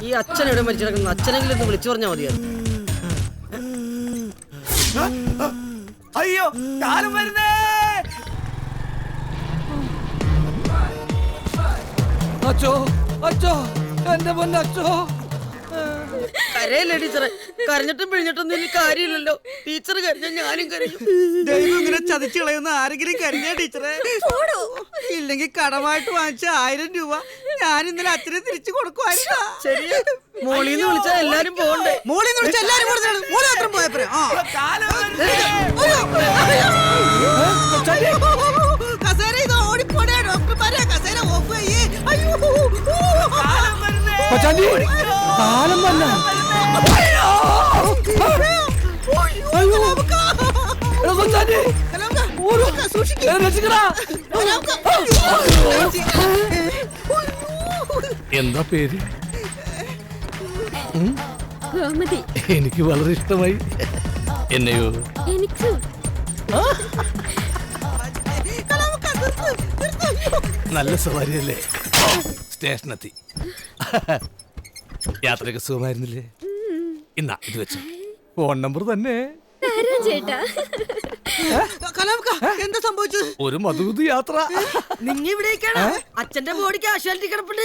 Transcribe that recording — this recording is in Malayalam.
ഈ അച്ഛൻ എവിടെ മരിച്ചു കിടക്കുന്നു? അച്ഛനെങ്കിലും ഒന്ന് വിളിച്ചു പറഞ്ഞാൽ മതിയായിരുന്നു. അയ്യോ കാലം വരുന്നേ. അച്ചോ അച്ചോ എന്റെ പൊന്നച്ചോ. കരയല്ലേ ടീച്ചറെ? കരഞ്ഞിട്ടും പിഴിഞ്ഞിട്ടൊന്നും ഇനി കാര്യമില്ലല്ലോ. ടീച്ചർ കരഞ്ഞ ഞാനും കരഞ്ഞു. ദൈവം ഇങ്ങനെ ചതിച്ചു കളയുന്ന ആരെങ്കിലും കരഞ്ഞ ടീച്ചറെ? ഇല്ലെങ്കിൽ കടമായിട്ട് വാങ്ങിച്ച 1000 രൂപ ഞാൻ ഇന്നലെ അച്ഛനെ തിരിച്ചു കൊടുക്കുവായിരുന്നു. ശരിയാ, മോളിന്ന് വിളിച്ചാൽ എല്ലാരും പോകണ്ടേ? മോളിന്ന് വിളിച്ച എല്ലാരും മോളി മാത്രം പോയപ്പോഴേ കസേര ഇത് ഓടിപ്പോടേ. ഡോക്ടർമാരെ കസേര ഓഫ് ചെയ്യേ. കാലം വന്ന എന്താ പേര്? എനിക്ക് വളരെ ഇഷ്ടമായി. എന്നെയോ? എനിക്ക് നല്ല സവാരിയല്ലേ? സ്റ്റേഷനെത്തി. യാത്രയൊക്കെ സുഖമായിരുന്നില്ലേ? ഇന്നാ ഇത് വെച്ചു. ഫോൺ നമ്പർ തന്നെ. ചേട്ടാ എന്താ സംഭവിച്ചത്? ഒരു മധുവിധ യാത്ര. നിങ്ങ ഇവിടേക്കാണ്? അച്ഛന്റെ ബോഡി കാഷ്വാലിറ്റി കിടപ്പുണ്ട്.